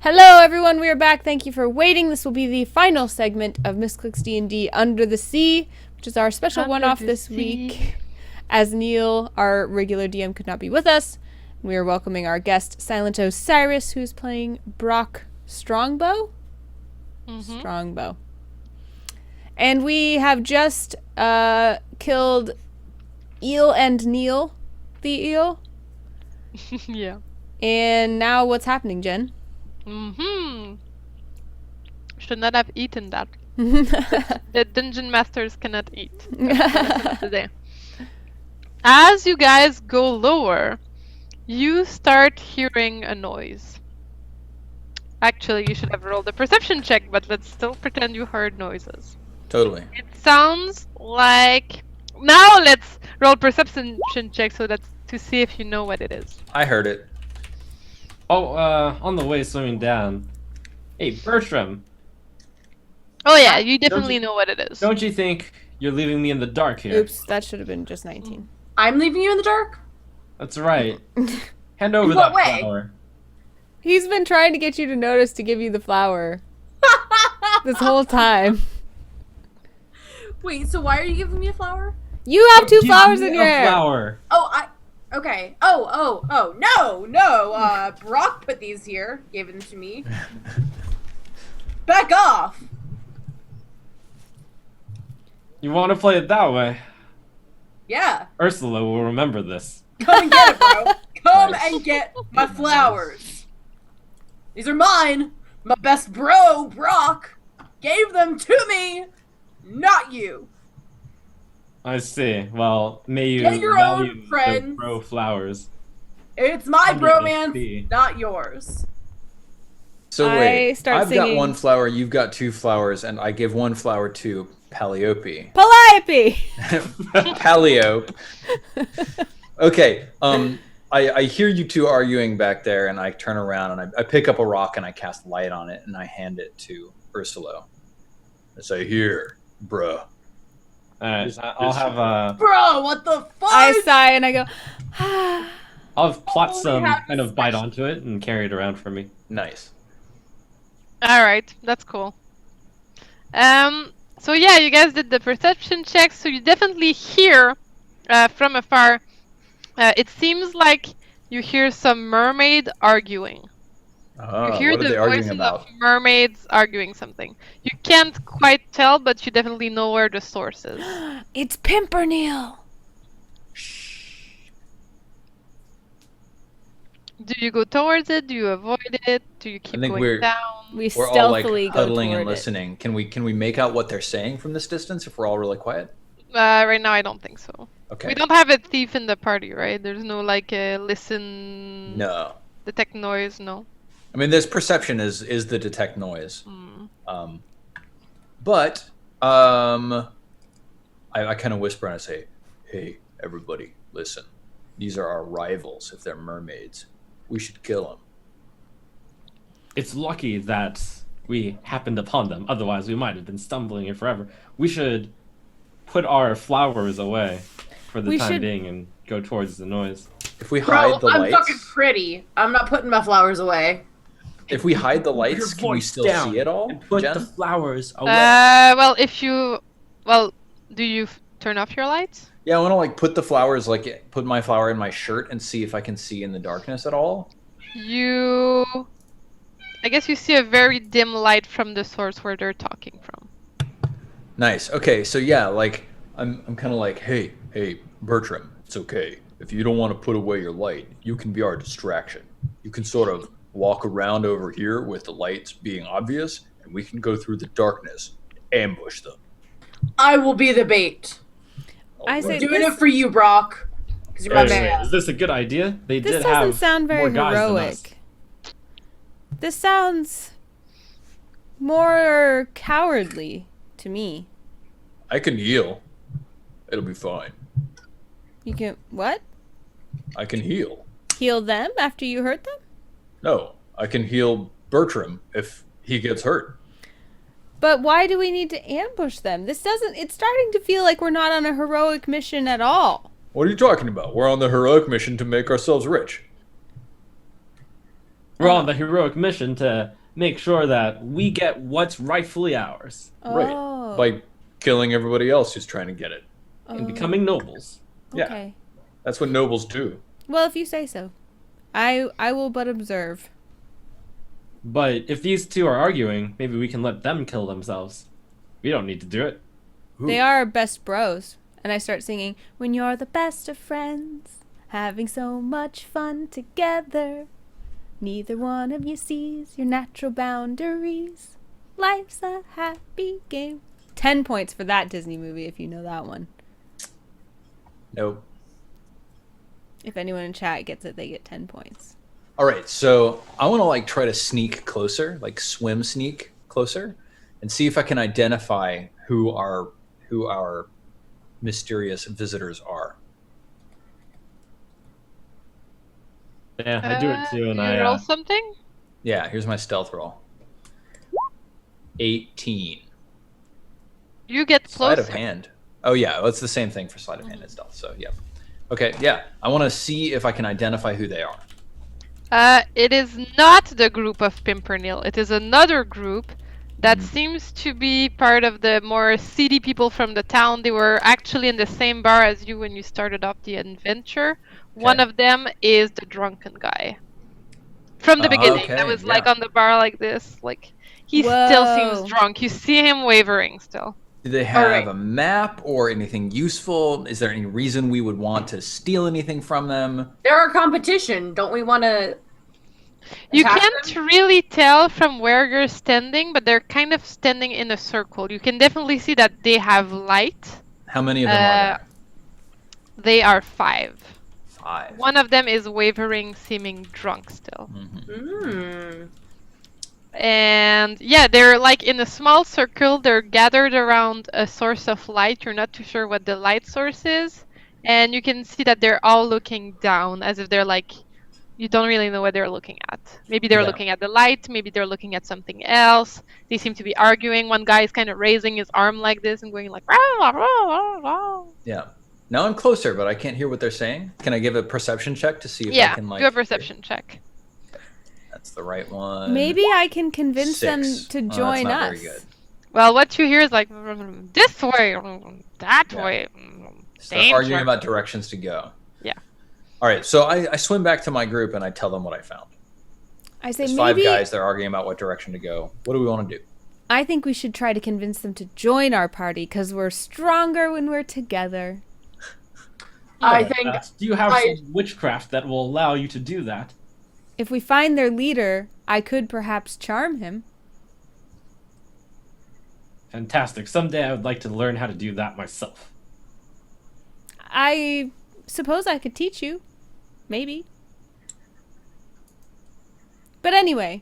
Hello everyone, we are back. Thank you for waiting. This will be the final segment of Misscliks D&D Under the Sea, which is our special one-off this week. As Neil, our regular DM, could not be with us, we are welcoming our guest, Silent Osiris, who's playing Brock Strongbow? Strongbow. And we have just killed Eel and Neil, the eel. Yeah. And now what's happening, Jen? Should not have eaten that. The dungeon masters cannot eat. Today. As you guys go lower, you start hearing a noise. Actually, you should have rolled a perception check, but let's still pretend you heard noises. Totally. It sounds like... Now let's roll perception check so that's to see if you know what it is. I heard it. Oh, on the way swimming down. Hey, Bertram. Oh yeah, you definitely know what it is. Don't you think you're leaving me in the dark here? Oops, that should have been just 19. I'm leaving you in the dark? That's right. Hand over In what that way? flower. He's been trying to get you to notice to give you the flower this whole time. Wait, so why are you giving me a flower? You have two Give flowers me in your a hair. flower. Okay. No, Brock put these here, gave them to me. Back off! You want to play it that way? Yeah, Ursula will remember this. come and get it, bro. Come Nice. and get my flowers. These are mine. My best bro, Brock, gave them to me, not you. I see. Well, may you Get your own value the friends. bro flowers. It's my Under the bromance, sea. not yours. So I wait, start I've singing. got one flower, you've got two flowers, and I give one flower to Palliope. Calliope! Palliope. Okay, I hear you two arguing back there, and I turn around and I pick up a rock and I cast light on it and I hand it to Ursula. I say, "Here, bruh." Alright, I'll have Bro, what the fuck? I sigh and I go, I'll have plot Only some have kind of bite special- onto it and carry it around for me. Nice. Alright, that's cool. So yeah, you guys did the perception check, so you definitely hear from afar. It seems like you hear some mermaid arguing. Oh, You hear what are the they arguing voices about? of mermaids arguing something. You can't quite tell, but you definitely know where the source is. it's Pimpernel. Do you go towards it? Do you avoid it? Do you keep think going we're- down? We We're all like stealthily go huddling and toward it. listening. Can we make out what they're saying from this distance if we're all really quiet? Right now, I don't think so. Okay. We don't have a thief in the party, right? There's no like listen, No. detect noise, no. I mean, this perception is the detect noise. Mm. But I kind of whisper and I say, "Hey, everybody, listen. These are our rivals. If they're mermaids, we should kill them." It's lucky that we happened upon them. Otherwise, we might have been stumbling here forever. We should put our flowers away for the We time should- being and go towards the noise. If we Bro, hide the I'm lights, fucking pretty. I'm not putting my flowers away. if we hide the lights, Your can we voice still down see it all? and put Jen? the flowers away. Well, if you, well, do you turn off your lights? Yeah, I want to like put the flowers, like put my flower in my shirt and see if I can see in the darkness at all. I guess you see a very dim light from the source where they're talking from. Nice. Okay, so yeah, like I'm kind of like, hey, Bertram, it's okay. If you don't want to put away your light, you can be our distraction. You can sort of walk around over here with the lights being obvious, and we can go through the darkness and ambush them. I will be the bait. I say Doing this, it for you, Brock. Because you're my Wait, man. is this a good idea? They this did doesn't have sound very more guys than us. heroic. This sounds more cowardly to me. I can heal. It'll be fine. You can, what? I can heal. Heal them after you hurt them? No, I can heal Bertram if he gets hurt. But why do we need to ambush them? This doesn't, it's starting to feel like we're not on a heroic mission at all. What are you talking about? We're on the heroic mission to make ourselves rich. We're on the heroic mission to make sure that we get what's rightfully ours Oh. Right. By killing everybody else who's trying to get it. and becoming nobles. Okay. Yeah. That's what nobles do. Well, if you say so. I will but observe. But if these two are arguing, maybe we can let them kill themselves. We don't need to do it. They are best bros. And I start singing, when you're the best of friends, having so much fun together. Neither one of you sees your natural boundaries. Life's a happy game. 10 points for that Disney movie, if you know that one. Nope. If anyone in chat gets it, they get 10 points. All right, so I want to like try to sneak closer, like swim sneak closer, and see if I can identify who our mysterious visitors are. Yeah, I do it too, and you I roll something? Yeah, here's my stealth roll. 18. You get Sleight closer. of hand. Oh yeah, well, it's the same thing for sleight of hand and stealth. So yeah. Okay, yeah. I want to see if I can identify who they are. It is not the group of Pimpernel. It is another group that seems to be part of the more seedy people from the town. They were actually in the same bar as you when you started off the adventure. One of them is the drunken guy. From the beginning. okay, That was yeah. like on the bar like this. Like he still Whoa. seems drunk. You see him wavering still. Do they have right. a map or anything useful? Is there any reason we would want to steal anything from them? They're our competition. Don't we want to? You Attack can't really tell from where you're standing, but they're kind of standing in a circle. You can definitely see that they have light. How many of them are there? They are 5. 5. One of them is wavering, seeming drunk still. And yeah, they're like in a small circle. They're gathered around a source of light. You're not too sure what the light source is. And you can see that they're all looking down as if they're like, you don't really know what they're looking at. Maybe they're Yeah. looking at the light. Maybe they're looking at something else. They seem to be arguing. One guy is kind of raising his arm like this and going like, rah, rah, rah, rah. Yeah. Now I'm closer, but I can't hear what they're saying. Can I give a perception check to see if I Yeah, can like do a perception check. That's the right one. Maybe I can convince them 6. to Oh, that's join not us. very good. Well, what you hear is like, this way, that Yeah. way. Start danger. arguing about directions to go. Yeah. All right, so I swim back to my group and I tell them what I found. I say There's 5 maybe guys. They're arguing about what direction to go. What do we want to do? I think we should try to convince them to join our party because we're stronger when we're together. I Yeah, think do you have I- some witchcraft that will allow you to do that? If we find their leader, I could perhaps charm him. Fantastic. Someday I would like to learn how to do that myself. I suppose I could teach you. Maybe. But anyway.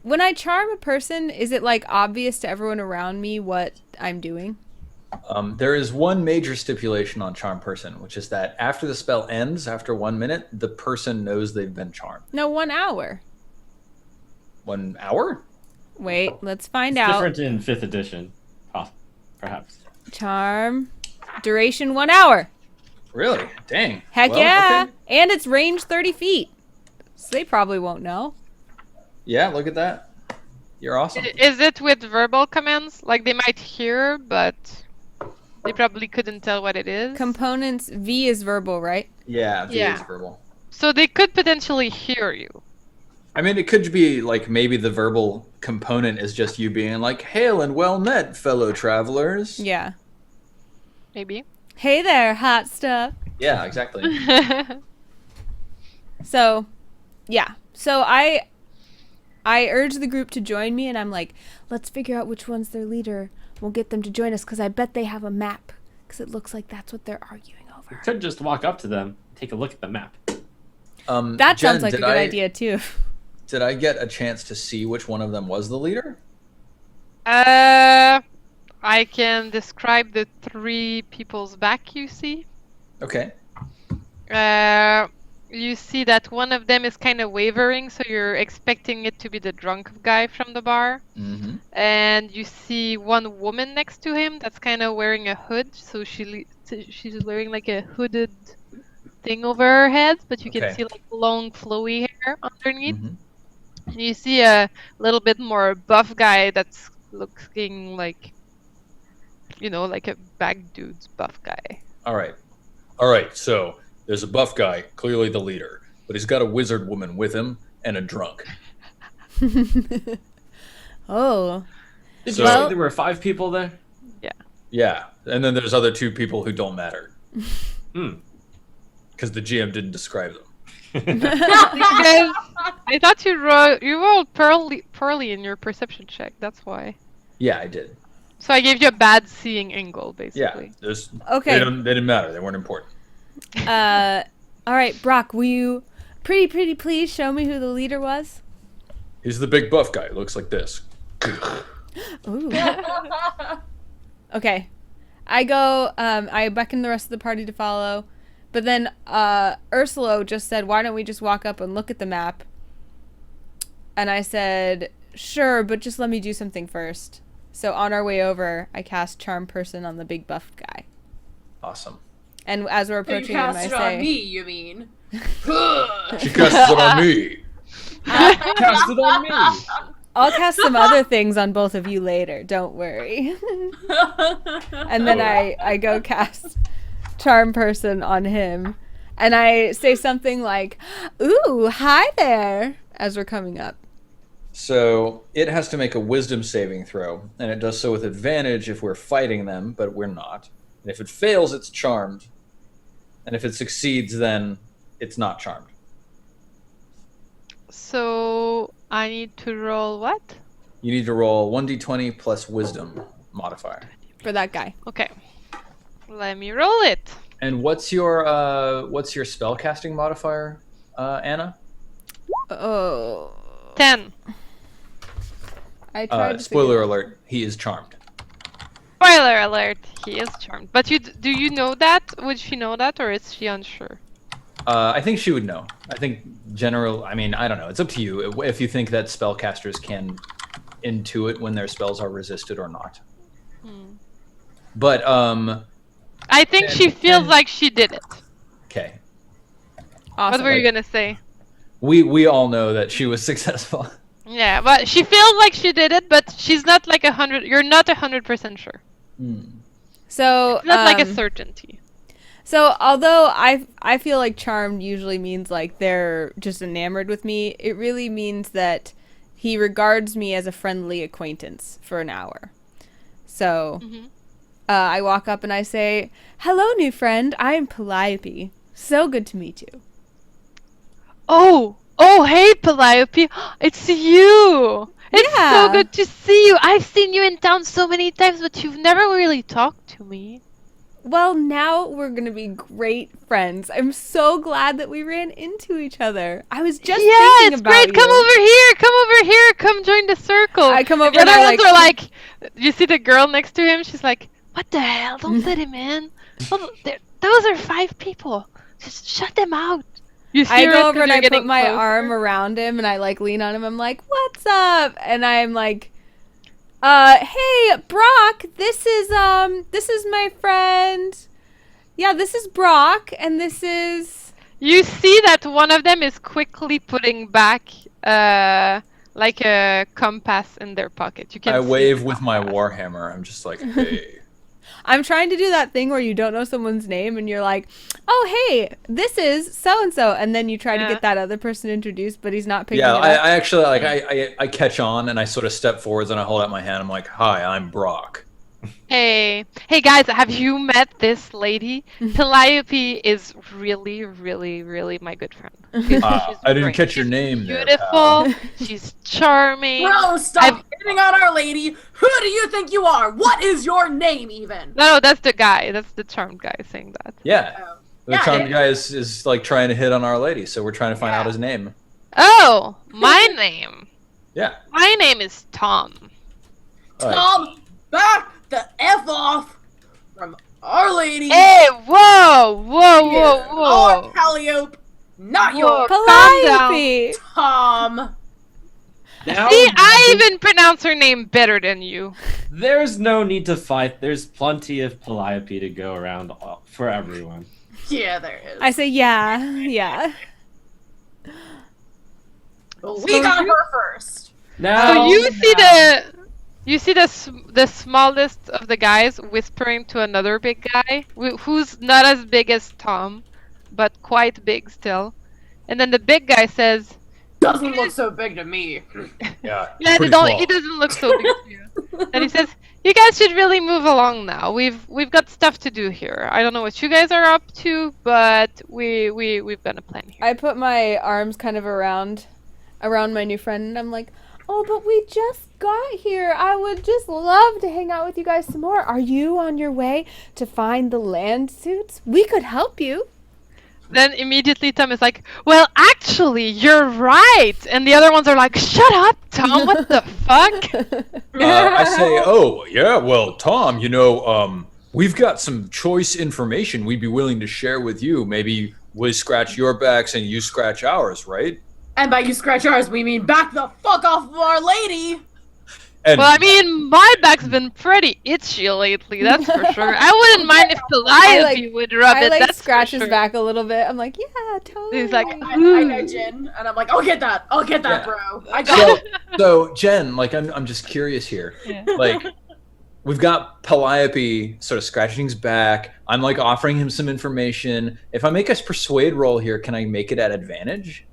When I charm a person, is it like obvious to everyone around me what I'm doing? There is one major stipulation on charm person, which is that after the spell ends, after 1 minute, the person knows they've been charmed. No, 1 hour. 1 hour? Wait, let's find It's out. different in 5th edition, perhaps. Charm. Duration 1 hour. Really? Dang. Heck Well, yeah. okay. And it's range 30 feet. So they probably won't know. Yeah, look at that. You're awesome. Is it with verbal commands? Like they might hear, but they probably couldn't tell what it is. Components, V is verbal, right? Yeah, V Yeah. is verbal. So they could potentially hear you. I mean, it could be like maybe the verbal component is just you being like, "Hail and well met, fellow travelers." Yeah. Maybe. Hey there, hot stuff. Yeah, exactly. So, yeah. So I urge the group to join me, and I'm like, let's figure out which one's their leader. We'll get them to join us, because I bet they have a map. Because it looks like that's what they're arguing You over. could just walk up to them, take a look at the map. That Jen, sounds like a did good I- idea, too. Did I get a chance to see which one of them was the leader? I can describe the 3 people's back you see. Okay. You see that one of them is kind of wavering, so you're expecting it to be the drunk guy from the bar. Mm-hmm. And you see one woman next to him that's kind of wearing a hood, so she's wearing like a hooded thing over her head, but you can Okay. see like long flowy hair underneath. Mhm. And you see a little bit more buff guy that's looking like, like a bag dude's buff guy. All right. So there's a buff guy, clearly the leader, but he's got a wizard woman with him and a drunk. Oh. Did So- you say there were 5 people there? Yeah, and then there's other 2 people who don't matter Hmm. because the GM didn't describe them. You guys, I thought you rolled poorly in your perception check. That's why. Yeah, I did. So I gave you a bad seeing angle, Yeah, basically. there's. Okay. They didn't matter. They weren't important. All right, Brock, will you pretty please show me who the leader was? He's the big buff guy. Looks like this. Ooh. Okay. I go, I beckon the rest of the party to follow, but then Ursula just said, why don't we just walk up and look at the map? And I said, sure, but just let me do something first. So on our way over, I cast Charm Person on the big buff guy. Awesome. And as we're You approaching him, cast I it say, on me, you mean? She cast it on me. Cast it on me. I'll cast some other things on both of you later. Don't worry. And then I go cast Charm Person on him. And I say something like, ooh, hi there, as we're coming up. So it has to make a wisdom saving throw, and it does so with advantage if we're fighting them, but we're not. And if it fails, it's charmed. And if it succeeds, then it's not charmed. So I need to roll what? You need to roll 1d20 plus wisdom modifier. For that guy. Okay. Let me roll it. And what's your spellcasting modifier, Anna? Oh. 10. I tried to Spoiler figure- alert, he is charmed. Spoiler alert, he is charmed. But do you know that? Would she know that, or is she unsure? I think she would know. I think I don't know. It's up to you if you think that spellcasters can intuit when their spells are resisted or not. But, I think she feels like she did it. okay. Awesome. What were you gonna say? We all know that she was successful. Yeah, but she feels like she did it, but she's not like 100. You're not 100% sure. So, It's not like a certainty. So although I feel like charmed usually means like they're just enamored with me, it really means that he regards me as a friendly acquaintance for an hour. So I walk up and I say, hello, new friend. I am Calliope. So good to meet you. Oh, hey, Calliope. It's you. It's Yeah. so good to see you. I've seen you in town so many times, but you've never really talked to me. Well, now we're going to be great friends. I'm so glad that we ran into each other. I was just thinking it's about great. you. Come over here. Come over here. Come join the circle. I come over the and other I, ones are like, you see the girl next to him? She's like, what the hell? Don't let him in. Those are 5 people. Just shut them out. You I hear go it over 'cause and you're I put getting my closer. arm around him and I like lean on him. I'm like, what's up? And I'm like, hey, Brock, this is my friend. Yeah, this is Brock, and this is... You see that one of them is quickly putting back like a compass in their pocket. You can I see wave the with my compass. warhammer. I'm just like, hey. I'm trying to do that thing where you don't know someone's name and you're like, oh, hey, this is so-and-so. And then you try to Yeah. get that other person introduced, but he's not picking Yeah, it up. I actually like I catch on and I sort of step forwards and I hold out my hand. I'm like, hi, I'm Brock. Hey guys, have you met this lady? Calliope is really, really, really my good friend. She's I didn't great. catch your She's name there, beautiful. pal. She's charming. Bro, stop hitting on Our Lady. Who do you think you are? What is your name, even? No, that's the guy. That's the charmed guy saying that. Yeah. Oh. The Yeah, charmed yeah. guy is like trying to hit on Our Lady, so we're trying to find out his name. Oh, my name. Yeah. My name is Tom. All right. Tom, back the F off from Our Lady. Hey, whoa, whoa, Yeah. whoa, whoa. Our Calliope, not Whoa. your Calm down. Calliope! Tom. Now See, I even pronounce her name better than you. there's no need to fight. There's plenty of Calliope to go around for everyone. Yeah, there is. I say yeah. Well, we got her first. Now, So you see the smallest of the guys whispering to another big guy who's not as big as Tom, but quite big still. And then the big guy says, Doesn't look so big to me. Yeah. "Yeah, pretty he small. doesn't look so big to you." And he says, "You guys should really move along now. We've got stuff to do here. I don't know what you guys are up to, but we've got a plan here." I put my arms kind of around my new friend, and I'm like, "Oh, but we just got here. I would just love to hang out with you guys some more. Are you on your way to find the land suits? We could help you." Then immediately Tom is like, "Well, actually, you're right." And the other ones are like, "Shut up, Tom. What the fuck?" I say, oh, yeah, well, Tom, we've got some choice information we'd be willing to share with you. Maybe we scratch your backs and you scratch ours, right? And by you scratch ours, we mean back the fuck off of our lady. And Well, I mean, my back's been pretty itchy lately, that's for sure. I wouldn't mind if Calliope would rub I it, like that's scratch for his sure. back a little bit. I'm like, yeah, totally. He's like, I nudge in, and I'm like, I'll get that, Yeah. bro. I got it. so Jen, like, I'm just curious here. Yeah. Like, we've got Calliope sort of scratching his back. I'm like offering him some information. If I make a persuade roll here, can I make it at advantage?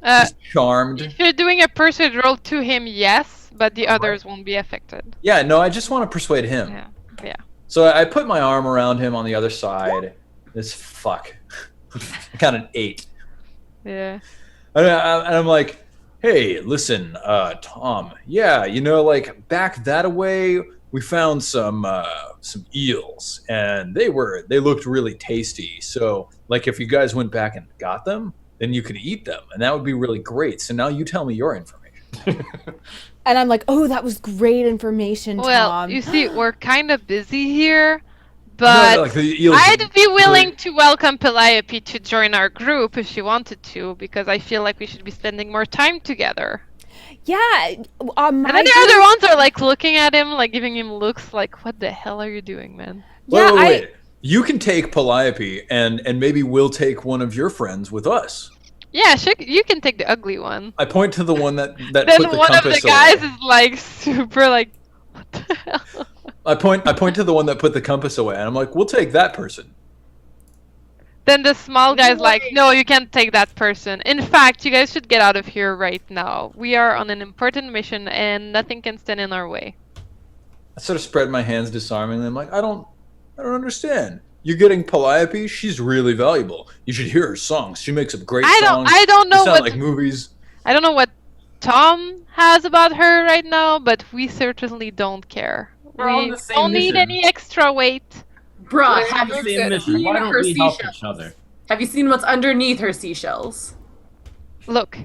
He's charmed. If you're doing a persuade roll to him, yes, but the others won't be affected. Yeah, no, I just want to persuade him. Yeah. So I put my arm around him on the other side. This fuck. I got an 8. Yeah. And I'm like, hey, listen, Tom. Yeah, like back that away, we found some eels, and they looked really tasty. So, like, if you guys went back and got them, then you could eat them, and that would be really great. So now you tell me your information. And I'm like, oh, that was great information, Well, Tom. you see, we're kind of busy here, but No, like the eels. I'd be willing to welcome Calliope to join our group if she wanted to, because I feel like we should be spending more time together. Yeah. And then the other ones are like looking at him, like giving him looks like, what the hell are you doing, man? Yeah, Wait. You can take Calliope, and maybe we'll take one of your friends with us. Yeah, sure, you can take the ugly one. I point to the one that Then put the one of the compass guys away. is like super like, what the hell? I point to the one that put the compass away, and I'm like, we'll take that person. Then the small guy's like, no, you can't take that person. In fact, you guys should get out of here right now. We are on an important mission, and nothing can stand in our way. I sort of spread my hands disarmingly. I'm like, I don't understand. You're getting Calliope. She's really valuable. You should hear her songs. She makes up great songs. I don't know They sound what like movies. I don't know what Tom has about her right now, but we certainly don't care. We're on We the same don't need mission. any extra weight. Bruh, We're on have the you same mission. seen Why don't her we help seashells? each other? Have you seen what's underneath her seashells? Look,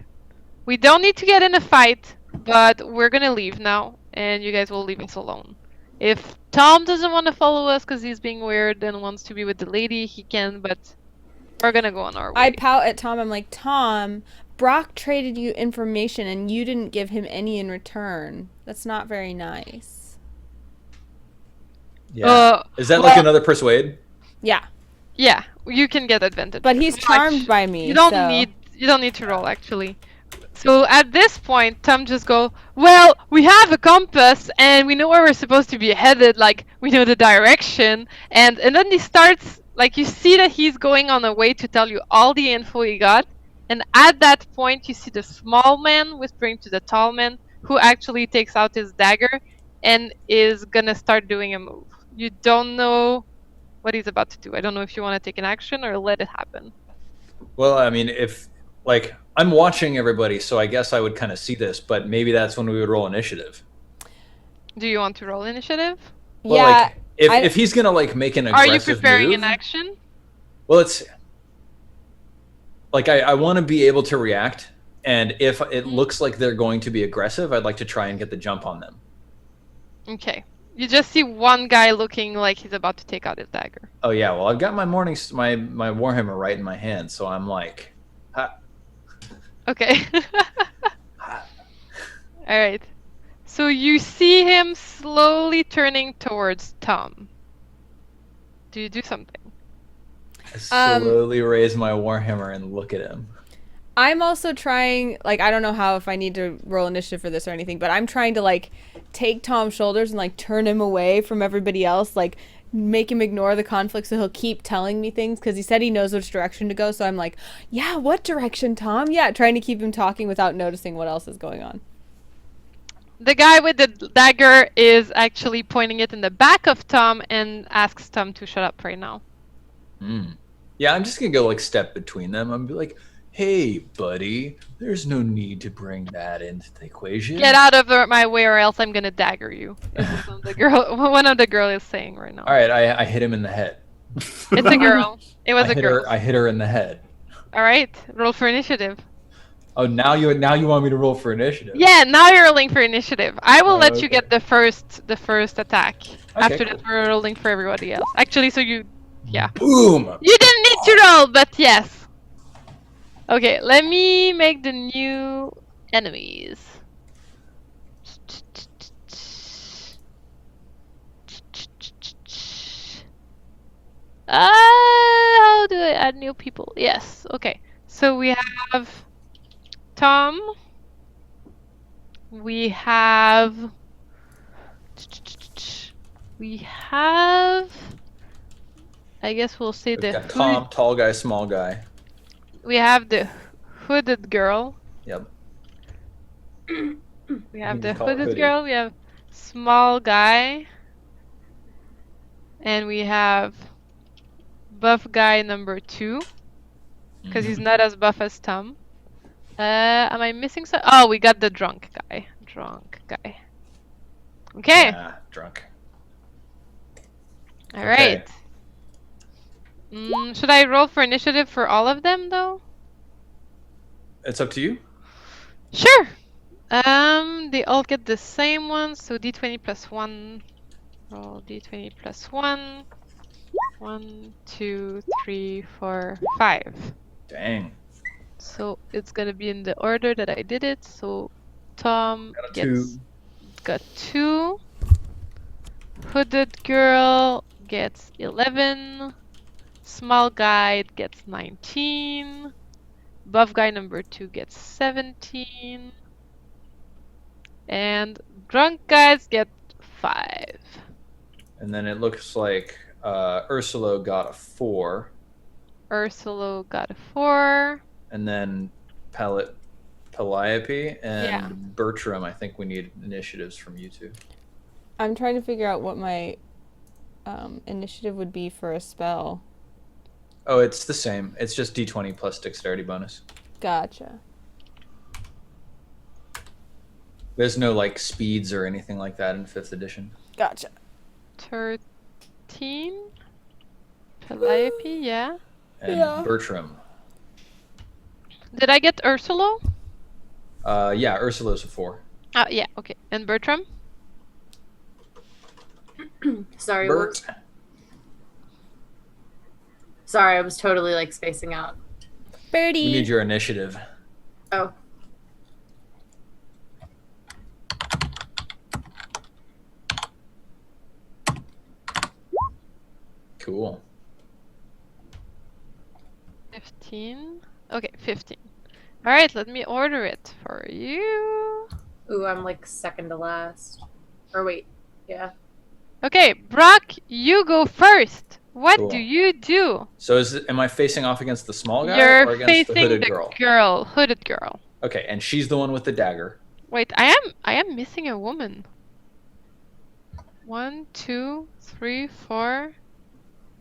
we don't need to get in a fight, but we're gonna leave now, and you guys will leave us alone. If Tom doesn't want to follow us because he's being weird and wants to be with the lady, he can, but we're gonna go on our way. I pout at Tom. I'm like, Tom, Brock traded you information and you didn't give him any in return. That's not very nice. Yeah. Is that like another persuade? Yeah. Yeah, you can get advantage. But he's charmed by me. You don't so. need to roll actually. So at this point, Tom just go, well, we have a compass and we know where we're supposed to be headed, like we know the direction, and then he starts, like, you see that he's going on a way to tell you all the info he got, and at that point you see the small man whispering to the tall man, who actually takes out his dagger and is gonna start doing a move. You don't know what he's about to do. I don't know if you want to take an action or let it happen. Well, I mean, if like I'm watching everybody, so I guess I would kind of see this, but maybe that's when we would roll initiative. Do you want to roll initiative? Well, Yeah. like, if he's gonna like make an Are aggressive you preparing move, an action? well, it's like I want to be able to react, and if it looks like they're going to be aggressive, I'd like to try and get the jump on them. Okay. You just see one guy looking like he's about to take out his dagger. Oh yeah, well I've got my my warhammer right in my hand, so I'm like, ha, Okay. ha. Alright. So you see him slowly turning towards Tom. Do you do something? I slowly raise my warhammer and look at him. I'm also trying, like, I don't know how if I need to roll initiative for this or anything, but I'm trying to, like, take Tom's shoulders and, like, turn him away from everybody else, like, make him ignore the conflict so he'll keep telling me things, because he said he knows which direction to go, so I'm like, yeah, what direction, Tom? Yeah, trying to keep him talking without noticing what else is going on. The guy with the dagger is actually pointing it in the back of Tom and asks Tom to shut up right now. Yeah, I'm just gonna go, like, step between them. I'm be like, hey, buddy, there's no need to bring that into the equation. Get out of my way or else I'm gonna dagger you. Is what one of the girl is saying right now. All right, I hit him in the head. It's a girl. It was a girl. I hit her in the head. All right, roll for initiative. Oh, now you want me to roll for initiative? Yeah, now you're rolling for initiative. I will let you get the first attack. Okay, After that, we're rolling for everybody else. Actually, so you, yeah. Boom! You didn't need to roll, but yes. Okay, let me make the new enemies. How do I add new people? Yes, okay. So we have Tom. We have... I guess we'll say We've the got Tom, tall guy, small guy. We have the hooded girl. Yep. We have the just call it hooded hoodie. girl. We have small guy. And we have buff guy number 2. Because he's not as buff as Tom. Am I missing some? Oh, we got the drunk guy. Okay. Yeah, drunk. All right. Should I roll for initiative for all of them, though? It's up to you. Sure. They all get the same one, so d20 plus 1. Roll d20 plus 1. 1, 2, 3, 4, 5. Dang. So it's gonna be in the order that I did it. So Tom Got a gets 2. got 2. Hooded girl gets 11. Small guy gets 19. Buff guy number 2 gets 17. And drunk guys get 5. And then it looks like Ursula got a 4. Ursula got a 4. And then Calliope and Bertram, I think we need initiatives from you two. I'm trying to figure out what my initiative would be for a spell. Oh, it's the same. It's just d20 plus dexterity bonus. Gotcha. There's no, like, speeds or anything like that in 5th edition. Gotcha. 13. Calliope, yeah. And Bertram. Did I get Ursula? Yeah, Ursula's a 4. Oh, yeah, okay. And Bertram? Sorry, Bert. Sorry, I was totally like spacing out. Birdie. We need your initiative. Oh. Cool. 15. Okay, 15. Alright, let me order it for you. Ooh, I'm like second to last. Or wait, yeah. Okay, Brock, you go first. What Cool. do you do? So am I facing off against the small guy You're or against the facing hooded the girl? hooded girl. Okay, and she's the one with the dagger. Wait, I am missing a woman. 1, 2, 3, 4,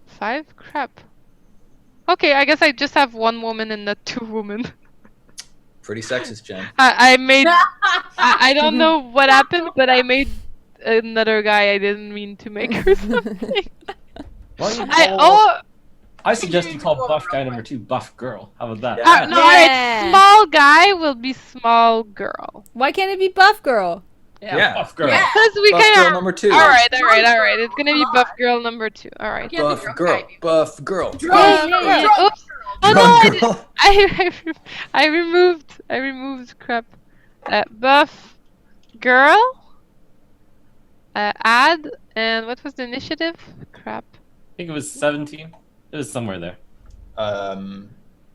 5. Crap. Okay, I guess I just have 1 woman and not 2 women. Pretty sexist, Jen. I made. I don't know what happened, but I made another guy I didn't mean to make or something. Why don't you I call- I suggest you call buff guy number 2 buff girl. How about that? Yeah. no, Yeah. alright, small guy will be small girl. Why can't it be buff girl? Yeah. Buff girl. Yeah. Because we Buff kind girl of. number 2. Alright. It's gonna be buff girl number 2. Alright. Yeah, Buff the girl. drunk guy. Buff girl. Drunk girl, yeah. drunk Oops. Oh no! Drunk girl. I removed crap. Buff girl. Add, and what was the initiative? Crap. I think it was 17. It was somewhere there.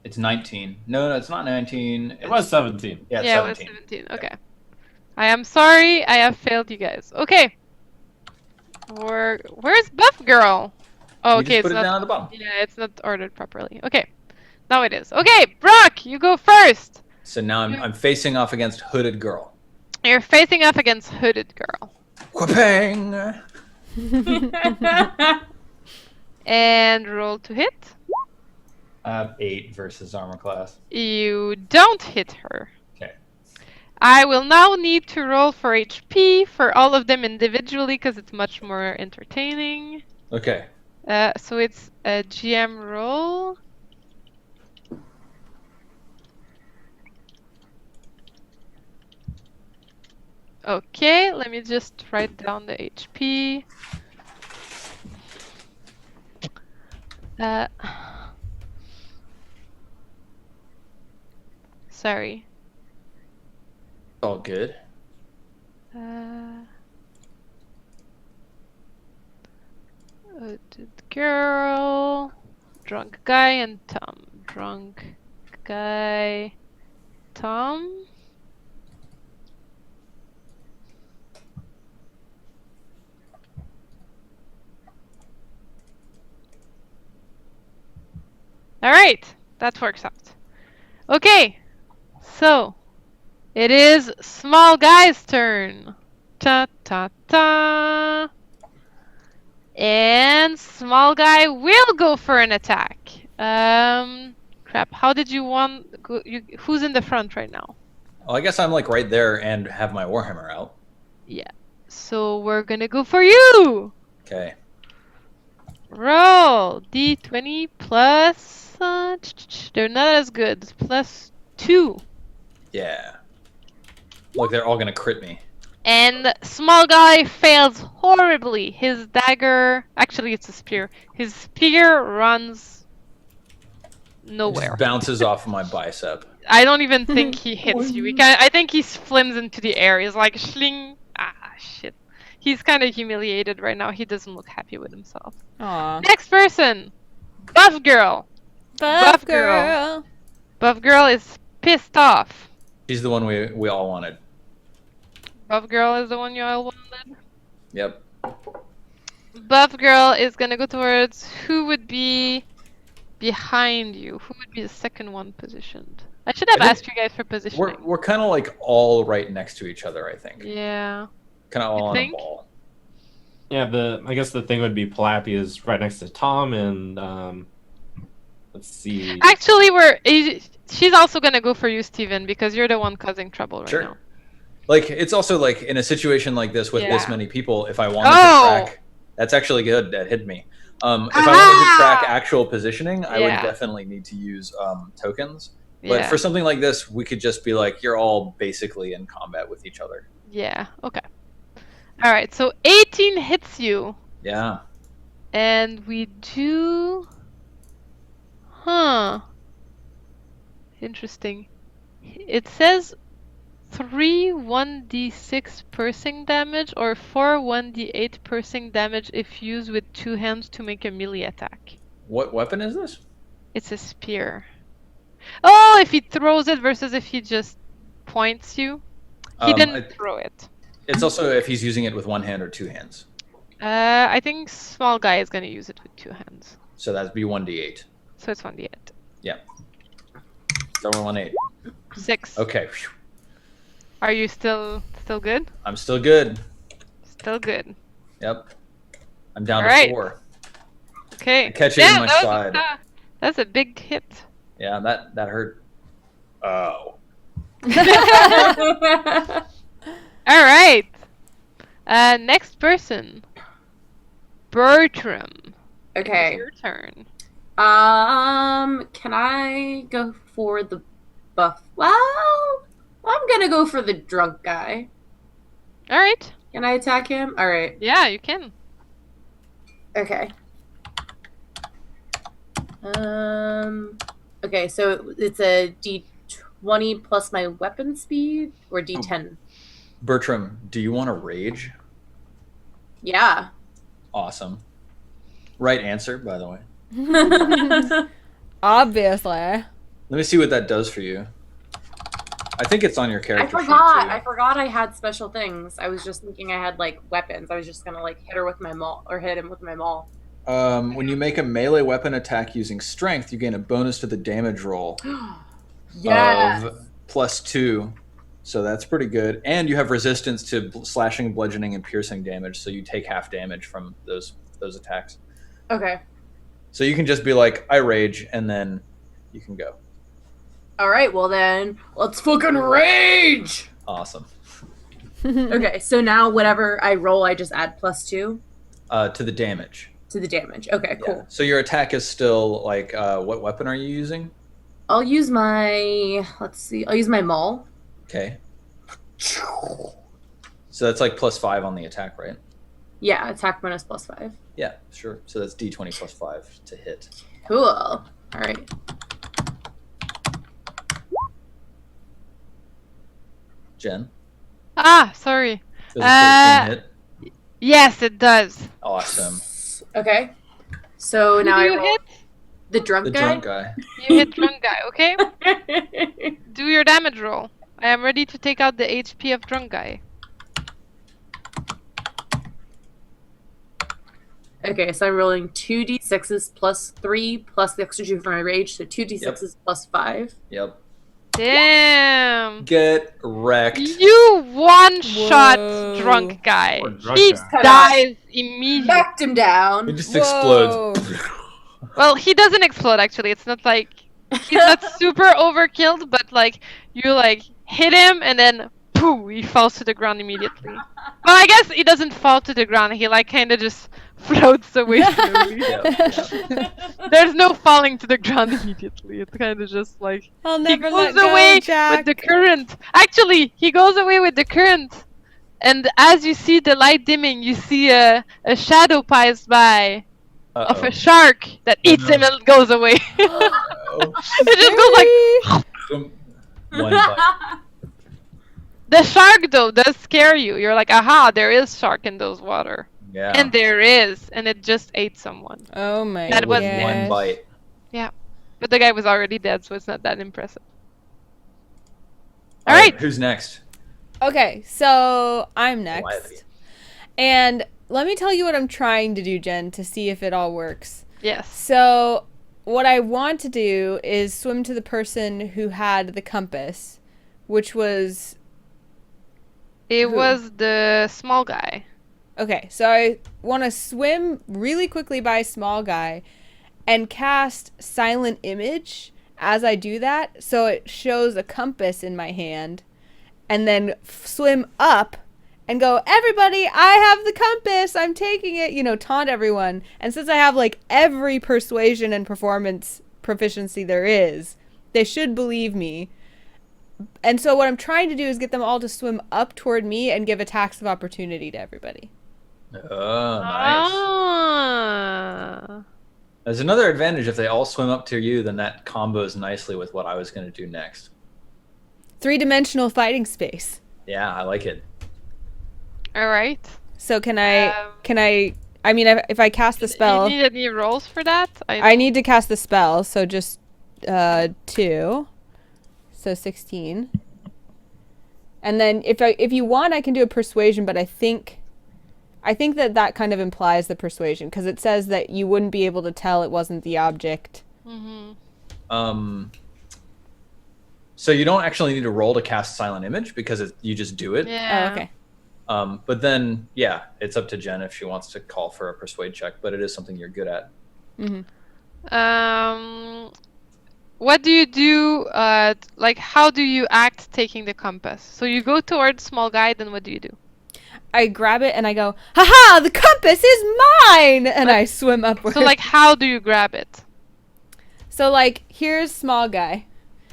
It's 19. No, it's not 19. It was 17. Yeah, it's Yeah, 17. it was 17. Okay. I am sorry. I have failed you guys. Okay. Where's Buff Girl? Oh, You okay. just It's put it not. down at the bottom. Yeah, it's not ordered properly. Okay. Now it is. Okay, Brock, you go first. So now I'm facing off against Hooded Girl. You're facing off against Hooded Girl. Whoopang! And roll to hit. 8 versus armor class. You don't hit her. Okay. I will now need to roll for HP for all of them individually because it's much more entertaining. Okay. So it's a GM roll. Okay, let me just write down the HP. Sorry. All good. Girl, drunk guy, and Tom. Drunk guy, Tom. All right, that works out. Okay, so it is small guy's turn. Ta ta ta. And small guy will go for an attack. Crap. How did you want? Who's in the front right now? Well, I guess I'm like right there and have my Warhammer out. Yeah. So we're gonna go for you. Okay. Roll d20 plus. They're not as good. +2. Yeah. Look, they're all gonna crit me. And small guy fails horribly. His dagger, actually it's a spear. His spear runs nowhere. Just bounces off of my bicep. I don't even think he hits you. I think he flims into the air. He's like, shling. Ah, shit. He's kind of humiliated right now. He doesn't look happy with himself. Aw. Next person. Buff Girl. Buff girl. Buff Girl is pissed off. She's the one we all wanted. Buff Girl is the one you all wanted. Yep. Buff Girl is gonna go towards who would be behind you. Who would be the second one positioned? I should have asked you guys for positioning. We're kind of like all right next to each other, I think. Yeah. Kind of all You on think? a ball. Yeah, I guess the thing would be Palappy is right next to Tom, and let's see. Actually, she's also gonna go for you, Steven, because you're the one causing trouble right Sure. now. Like, it's also like in a situation like this with this Yeah. many people, if I wanted Oh! to track, that's actually good. That hit me. If I wanted to track actual positioning, I would Yeah. definitely need to use tokens. But Yeah. for something like this, we could just be like, you're all basically in combat with each other. Yeah. Okay. All right. So 18 hits you, Yeah. and we do. Huh. Interesting. It says 3 1d6 piercing damage or 4 1d8 piercing damage if used with 2 hands to make a melee attack. What weapon is this? It's a spear. Oh, if he throws it versus if he just points you. He didn't throw it. It's also if he's using it with one hand or two hands. I think small guy is gonna use it with 2 hands. So that'd be 1d8. So it's 1d8. Yeah. So we're 1-8. 6. Okay. Phew. Are you still good? I'm still good. Still good. Yep. I'm down to Alright. 4. Okay. I catch it in my that was side. That's a big hit. Yeah, that hurt. Oh. All right. Next person. Bertram. Okay. It's your turn. Can I go for the buff? Well, I'm gonna go for the drunk guy. All right. Can I attack him? All right. Yeah, you can. Okay. Okay, so it's a D20 plus my weapon speed or D10? Bertram, do you want to rage? Yeah. Awesome. Right answer, by the way. Obviously. Let me see what that does for you. I think it's on your character sheet, too. I forgot I had special things. I was just thinking I had like weapons. I was just gonna like hit her with my maul or hit him with my maul. When you make a melee weapon attack using strength, you gain a bonus to the damage roll Yes. of +2. So that's pretty good. And you have resistance to slashing, bludgeoning, and piercing damage, so you take half damage from those attacks. Okay. So you can just be like, I rage, and then you can go. All right. Well then, let's fucking rage. Awesome. Okay. So now whatever I roll, I just add +2 To the damage. to the damage. Okay. Cool. Yeah. So your attack is still like, what weapon are you using? I'll use my. Let's see. I'll use my maul. Okay. So that's like +5 on the attack, right? Yeah. Attack bonus +5. Yeah, sure. So that's d20 +5 to hit. Cool. All right. Jen? Ah, sorry. Does a 13 hit? Yes, it does. Awesome. Okay. So Who now do I you roll hit? the drunk The guy. drunk guy. You hit drunk guy, okay? Do your damage roll. I am ready to take out the HP of drunk guy. Okay, so I'm rolling 2d6s +3 plus the extra 2 for my rage, so 2d6s +5. Yep. Damn. Get wrecked. You one-shot Whoa. drunk guy. Poor drunk He guy. dies immediately. Backed him It down. just explodes. Well, he doesn't explode actually. It's not like he's not super overkilled, but like you like hit him and then poof, he falls to the ground immediately. Well, I guess he doesn't fall to the ground. He like kind of just floats away slowly. Yeah. There's no falling to the ground immediately. It's kind of just like I'll he never goes let go, away Jack. with the current. Actually, he goes away with the current. And as you see the light dimming, you see a shadow pass by of a shark that eats him and goes away. It just goes like. One bite. The shark though does scare you. You're like, aha, there is shark in those water. Yeah. And there is, and it just ate someone. Oh my That was gosh. one bite. But the guy was already dead, so it's not that impressive. All Alright. Who's next? Okay, so I'm Lively. next. And let me tell you what I'm trying to do, Jen, to see if it all works. Yes. So what I want to do is swim to the person who had the compass, which was... It Who? was the small guy. Okay, so I want to swim really quickly by small guy and cast silent image as I do that, so it shows a compass in my hand, and then swim up and go, everybody, I have the compass, I'm taking it, you know, taunt everyone. And since I have like every persuasion and performance proficiency there is, they should believe me. And so what I'm trying to do is get them all to swim up toward me and give attacks of opportunity to everybody. Oh, nice. Ah. There's another advantage if they all swim up to you, then that combos nicely with what I was going to do next. 3-dimensional fighting space. Yeah, I like it. All right. So can I mean, if I cast the spell, You need any rolls for that? I need to cast the spell, so just 2. So 16. And then if you want, I can do a persuasion, but I think that kind of implies the persuasion, because it says that you wouldn't be able to tell it wasn't the object. Mm-hmm. So you don't actually need to roll to cast silent image because you just do it. Yeah. Oh, okay. But then, yeah, it's up to Jen if she wants to call for a persuade check, but it is something you're good at. Mm-hmm. What do you do? Like, how do you act taking the compass? So you go towards small guy, then what do you do? I grab it and I go, haha, the compass is mine! And I swim upward. So, like, how do you grab it? So, like, here's small guy.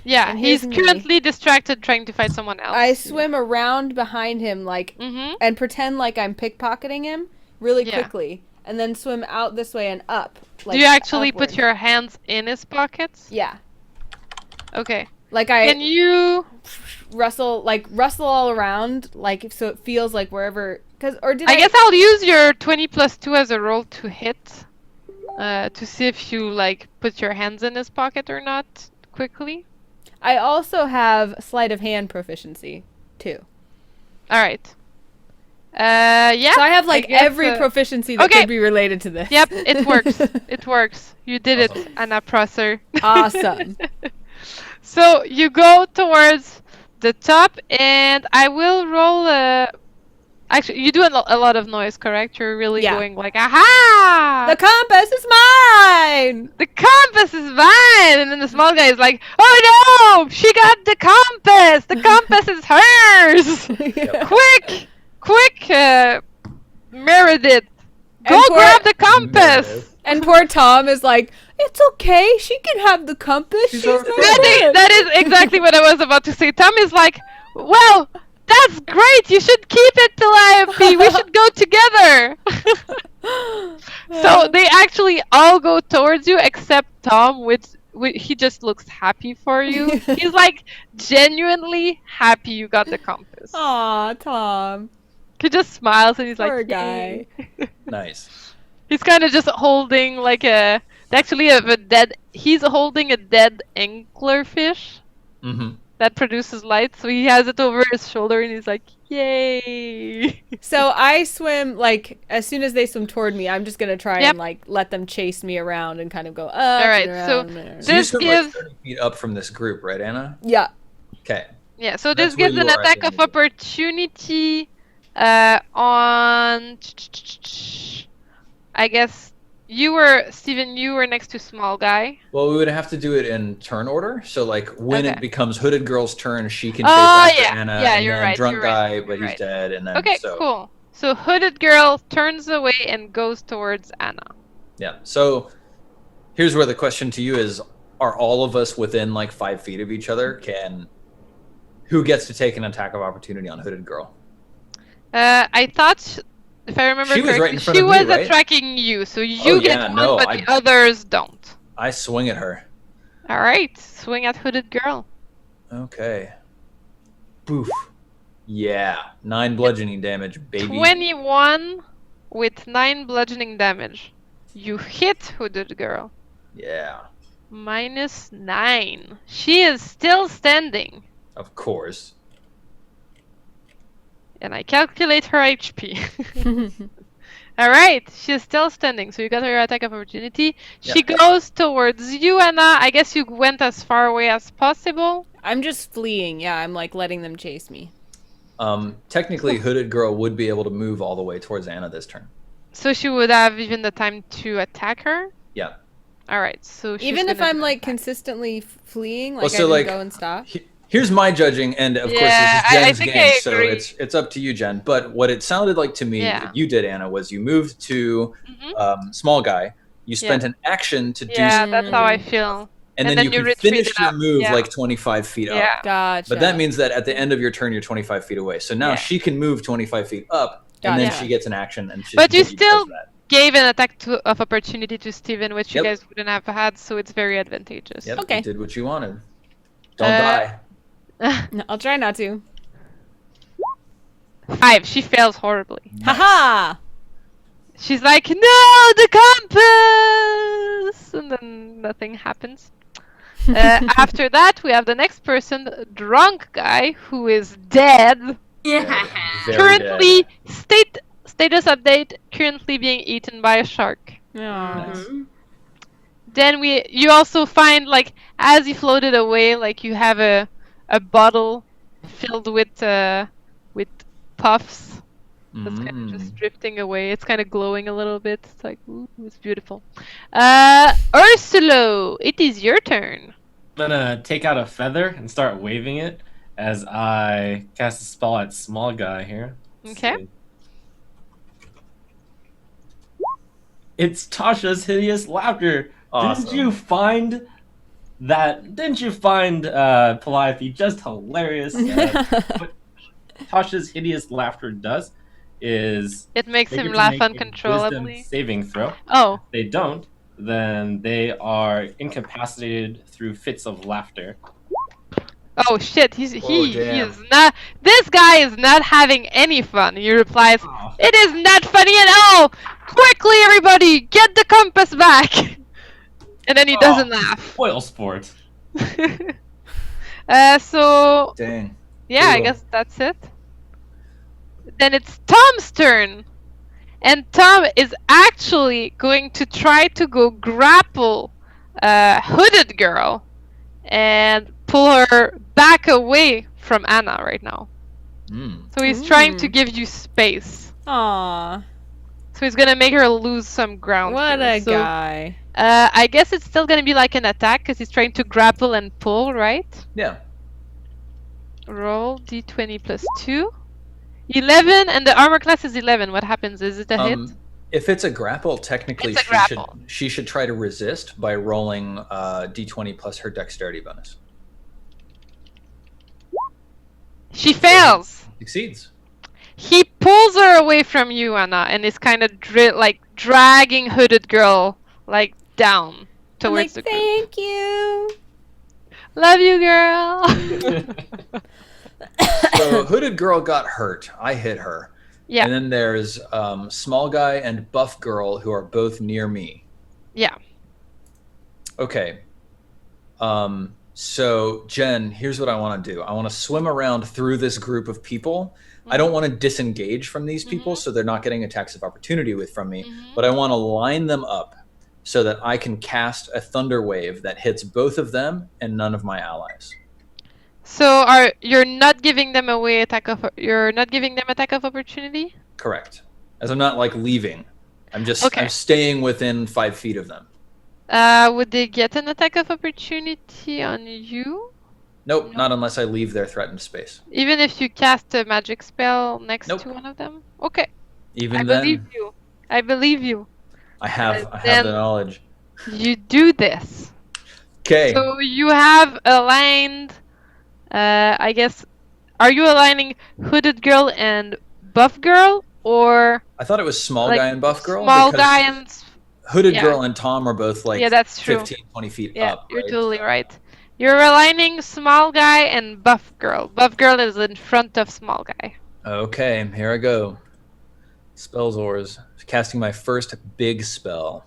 Yeah, And he's here's me. currently distracted trying to fight someone else. I swim around behind him, like, Mm-hmm. and pretend like I'm pickpocketing him really Yeah. quickly. And then swim out this way and up. Like, Do you actually upward. put your hands in his pockets? Yeah. Okay. Like Can you? rustle all around, like so it feels like wherever. I guess I'll use your 20+2 as a roll to hit, to see if you like put your hands in his pocket or not quickly. I also have sleight of hand proficiency too. All right. Yeah. So I have like every guess, proficiency that could be related to this. Yep, it works. It works. You did it, Anna Prosser. Awesome. So you go towards the top, and I will roll. Actually, you do a lot of noise, correct? You're really going like, aha! The compass is mine! The compass is mine! And then the small guy is like, oh no! She got the compass! The compass is hers! Quick, Meredith! Go grab the compass! And poor Tom is like, it's okay, she can have the compass. That is exactly what I was about to say. Tom is like, well, that's great. You should keep it till IFP. We should go together. So they actually all go towards you except Tom, which he just looks happy for you. He's like genuinely happy you got the compass. Aw, Tom. He just smiles and he's like, poor guy. Nice. He's kind of just holding like he's holding a dead anglerfish. Mm-hmm. That produces light, so he has it over his shoulder and he's like, yay. So I swim, like, as soon as they swim toward me, I'm just going to try and, like, let them chase me around and kind of go up. All right, so this gives... like 30 feet up from this group, right, Anna? Yeah. Okay. Yeah, so this gives an attack of opportunity on... I guess... Steven, you were next to small guy. Well, we would have to do it in turn order. So, like, when it becomes Hooded Girl's turn, she can chase after Anna. Yeah, and you're then right. Drunk guy, but he's dead. And then, cool. So, Hooded Girl turns away and goes towards Anna. Yeah. So, here's where the question to you is, are all of us within, like, 5 feet of each other? Who gets to take an attack of opportunity on Hooded Girl? I thought... If I remember correctly, she was attacking you, so you get one, but the others don't. I swing at her. All right, swing at Hooded Girl. Okay. Boof. Yeah, 9 bludgeoning damage, baby. 21 with 9 bludgeoning damage. You hit Hooded Girl. Yeah. -9. She is still standing. Of course. And I calculate her HP. Alright, she's still standing, so you got her attack of opportunity. She goes towards you, Anna. I guess you went as far away as possible. I'm just fleeing, yeah, I'm like letting them chase me. Technically, Hooded Girl would be able to move all the way towards Anna this turn. So she would have even the time to attack her? Yeah. Alright, so she's even if I'm like consistently fleeing, like well, so, I didn't go and stop? Here's my judging, and of course this is Jen's game, so it's up to you, Jen. But what it sounded like to me that you did, Anna, was you moved to small guy. You spent an action to do something. That's how I feel. And then you could finish your move like 25 feet up. Gotcha. But that means that at the end of your turn, you're 25 feet away. So now she can move 25 feet up, and then she gets an action. And but you still gave an attack of opportunity to Steven, which you guys wouldn't have had, so it's very advantageous. Yep, you did what you wanted. Don't die. No, I'll try not to. 5. She fails horribly. Nice. Haha! She's like, no, the compass! And then nothing happens. After that, we have the next person, Drunk Guy, who is dead. Yeah. Currently, status update, currently being eaten by a shark. Nice. Then you also find, like, as you floated away, like, you have a bottle filled with puffs that's kind of just drifting away. It's kind of glowing a little bit. It's like, ooh, it's beautiful. Ursulo, it is your turn. I'm gonna take out a feather and start waving it as I cast a spell at small guy here. Okay. It's Tasha's hideous laughter. Awesome. Didn't you find Calliope just hilarious? What Tasha's hideous laughter does is it makes him laugh uncontrollably. Saving throw. Oh. If they don't, then they are incapacitated through fits of laughter. Oh shit, he damn. is not. This guy is not having any fun. He replies, Oh. "It is not funny at all. Quickly, everybody, get the compass back." And then he doesn't laugh. Spoil sport. So Dang. yeah, I Brutal. guess that's it. Then it's Tom's turn, and Tom is actually going to try to go grapple Hooded Girl and pull her back away from Anna right now. So he's trying to give you space. Aw. So he's gonna make her lose some ground. What here. a So, guy. I guess it's still gonna be like an attack because he's trying to grapple and pull, right? Yeah. Roll d20 plus 2. 11, and the armor class is 11. What happens? Is it a hit? If it's a grapple, technically It's a grapple. she should try to resist by rolling d20 plus her dexterity bonus. She fails. Succeeds. He pulls her away from you, Anna, and is kind of like dragging Hooded Girl like down I'm towards like, the group. thank you. Love you, girl. So Hooded Girl got hurt. I hit her. Yeah. And then there's Small Guy and Buff Girl who are both near me. Yeah. Okay. So Jen, here's what I want to do. I want to swim around through this group of people. I don't want to disengage from these people so they're not getting attacks of opportunity from me, but I want to line them up so that I can cast a thunder wave that hits both of them and none of my allies. So you're not giving them attack of opportunity? Correct. As I'm not like leaving. I'm just Okay. I'm staying within 5 feet of them. Would they get an attack of opportunity on you? Nope, not unless I leave their threatened space. Even if you cast a magic spell next Nope. to one of them? Okay. Even I then, believe you. I believe you. I have then- the knowledge. You do this. Okay. So you have aligned, I guess, are you aligning Hooded Girl and Buff Girl, or I thought it was Small like Guy and Buff Girl. Small because Guy and... Hooded yeah. Girl and Tom are both like Yeah, that's true. 15, 20 feet Yeah, up. you're right? totally right. You're aligning Small Guy and Buff Girl. Buff Girl is in front of Small Guy. Okay, here I go. Spellzors. Casting my first big spell.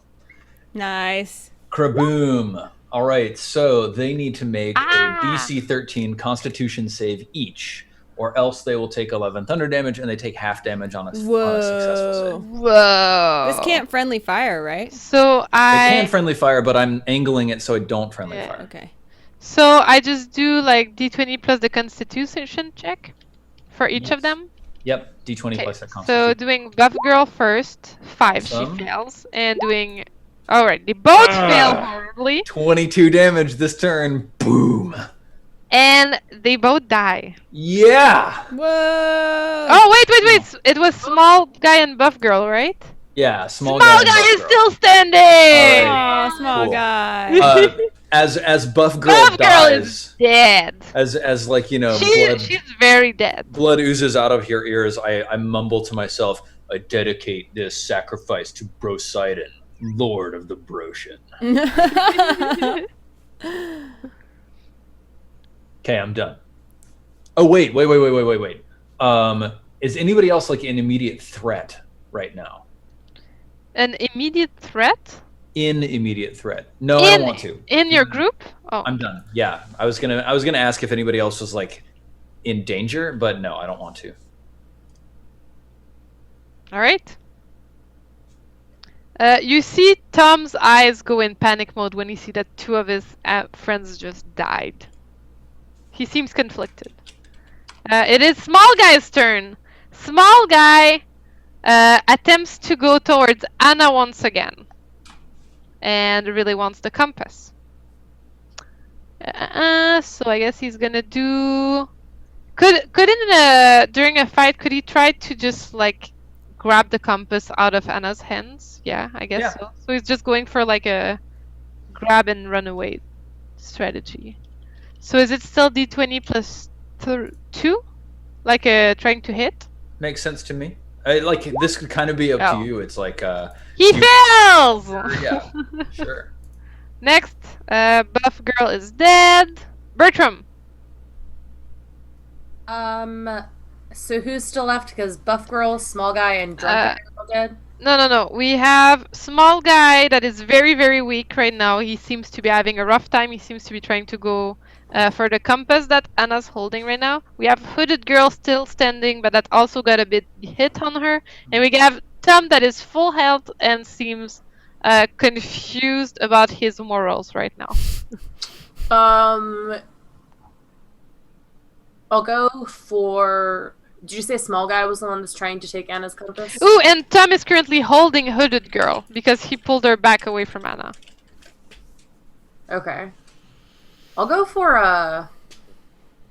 Nice. Kraboom. All right, so they need to make Ah. a DC 13 Constitution save each, or else they will take 11 thunder damage and they take half damage on a successful save. Whoa. This can't friendly fire, right? So I can friendly fire, but I'm angling it so I don't friendly Yeah. fire. Okay. So I just do like d20 plus the Constitution check for each of Yes. them. Yep, D20 Okay. plus that So Constitution. doing Buff Girl first, 5 Awesome. she fails, and doing. Alright, they both Ah. fail horribly, 22 damage this turn. Boom. and they both die. Yeah. Whoa. Oh wait! It was Small Guy and Buff Girl, right? Yeah, small Small guy. Guy and is Buff Girl. still standing. Alright. Aw, small Cool. guy. As Buff Girl Buff Girl dies, is dead. as like She's very dead. blood oozes out of your ears, I mumble to myself, I dedicate this sacrifice to Brosidon, Lord of the Broshan. Okay, I'm done. Oh wait. Is anybody else like an immediate threat right now? An immediate threat In immediate threat? No, I don't want to. in your group? Oh, I'm done. Yeah, I was gonna ask if anybody else was like in danger, but no, I don't want to. all right. You see Tom's eyes go in panic mode when he see that 2 of his friends just died. He seems conflicted. It is Small Guy's turn. Small Guy attempts to go towards Anna once again, and really wants the compass. So I guess he's gonna do. Could during a fight could he try to just like grab the compass out of Anna's hands? Yeah, I guess Yeah. so. So he's just going for like a grab and run away strategy. So is it still d20 plus 2? Like trying to hit? Makes sense to me. Like this could kind of be up Oh. to you. It's like He fails! yeah, sure. Next, Buff Girl is dead. Bertram. So who's still left? Because Buff Girl, Small Guy, and Drunk Guy are all dead. No. We have small guy that is very, very weak right now. He seems to be having a rough time. He seems to be trying to go for the compass that Anna's holding right now. We have hooded girl still standing, but that also got a bit hit on her. And we have Tom that is full health and seems confused about his morals right now. I'll go for... Did you say Small Guy was the one that's trying to take Anna's compass? Ooh, and Tom is currently holding hooded girl because he pulled her back away from Anna. Okay. I'll go for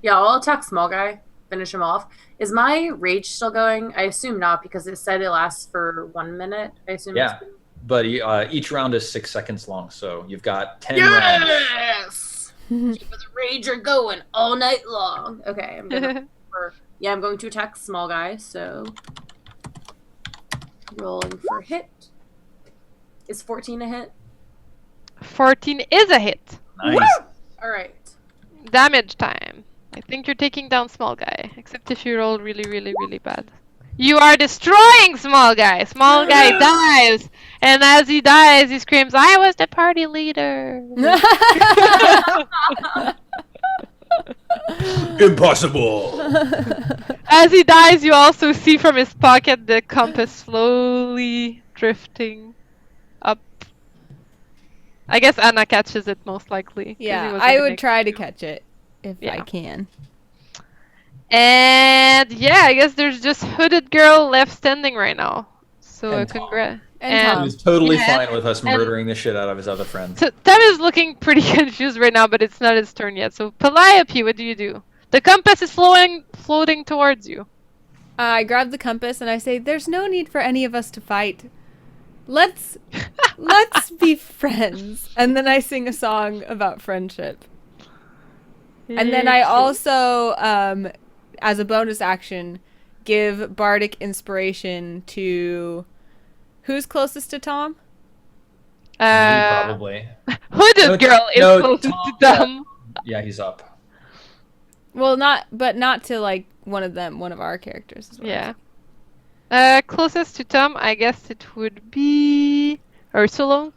yeah, I'll attack Small Guy. Finish him off. Is my rage still going? I assume not, because it said it lasts for 1 minute. I assume Yeah. But each round is 6 seconds long, so you've got 10 rounds. Yes! Keep the rager going all night long. Okay, I'm gonna I'm going to attack Small Guy, so rolling for hit. Is 14 a hit? 14 is a hit. Nice. Alright. Damage time. I think you're taking down small guy, except if you roll really, really, really bad. You are destroying small guy. Small guy dies, and as he dies, he screams, "I was the party leader." Impossible. As he dies, you also see from his pocket the compass slowly drifting up. I guess Anna catches it most likely. 'cause he Yeah, wasn't I gonna- would try to catch it if I Yeah. can. And yeah, I guess there's just hooded girl left standing right now. So And Tom. congrats. And Tom. He's totally Yeah. fine with us murdering the shit out of his other friends. So Tom is looking pretty confused right now, but it's not his turn yet. So Calliope, what do you do? The compass is floating towards you. I grab the compass and I say, "There's no need for any of us to fight. Let's be friends." And then I sing a song about friendship. And then I also, as a bonus action, give bardic inspiration to who's closest to Tom? Me, Uh, probably. hooded No, girl is no, closest Tom, to Tom. Yeah, he's up. Well, not to like one of our characters. Is what I'm Yeah. Closest to Tom, I guess it would be Ursula.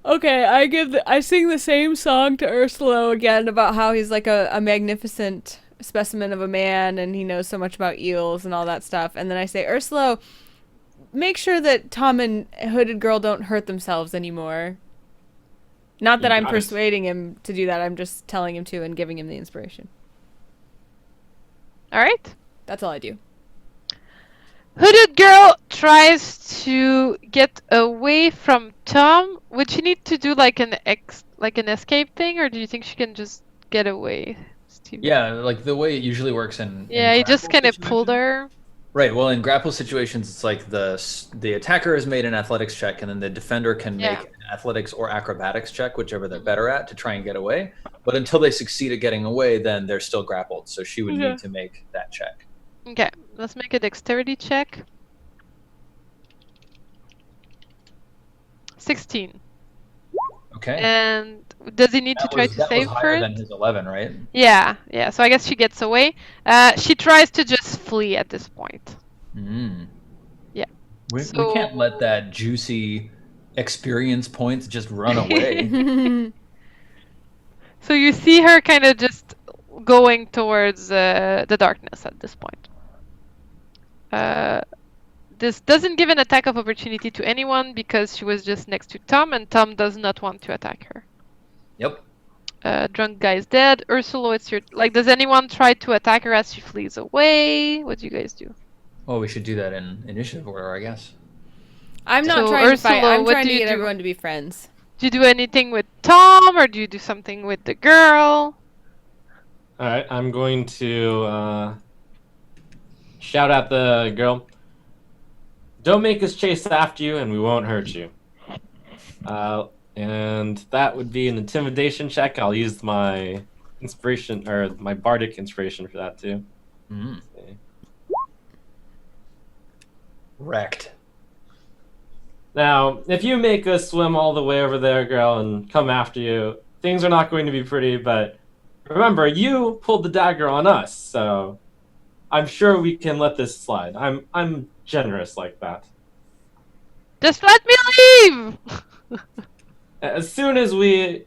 Okay, I sing the same song to Ursula again about how he's like a magnificent specimen of a man and he knows so much about eels and all that stuff. And then I say, "Ursula, make sure that Tom and Hooded Girl don't hurt themselves anymore." Not that You I'm got it. persuading him to do that. I'm just telling him to and giving him the inspiration. All right. That's all I do. Hooded girl tries to get away from Tom. Would she need to do like an escape thing, or do you think she can just get away, Steve? Yeah, like the way it usually works in Yeah, he just grapple kind of pulled situations. her. Right. Well, in grapple situations, it's like the attacker has made an athletics check, and then the defender can Yeah. make an athletics or acrobatics check, whichever they're better at, to try and get away. But until they succeed at getting away, then they're still grappled. So she would Yeah. need to make that check. Okay, let's make a dexterity check. 16. Okay. And does he need to try to that save was higher for than it? his 11, right? Yeah. So I guess she gets away. She tries to just flee at this point. Mm. Yeah. We So- can't let that juicy experience points just run away. So you see her kind of just going towards the darkness at this point. This doesn't give an attack of opportunity to anyone because she was just next to Tom, and Tom does not want to attack her. Yep. Drunk guy is dead. Ursula, it's your... Like, does anyone try to attack her as she flees away? What do you guys do? Well, we should do that in initiative order, I guess. I'm not So, trying to fight. Ursula, I'm what trying do to you get do? everyone to be friends. Do you do anything with Tom, or do you do something with the girl? All right, I'm going to shout at the girl. "Don't make us chase after you, and we won't hurt you." And that would be an intimidation check. I'll use my inspiration or my bardic inspiration for that too. Mm. Okay. Wrecked. Now, if you make us swim all the way over there, girl, and come after you, things are not going to be pretty. But Remember, you pulled the dagger on us, so I'm sure we can let this slide. I'm generous like that. Just let me leave! As soon as we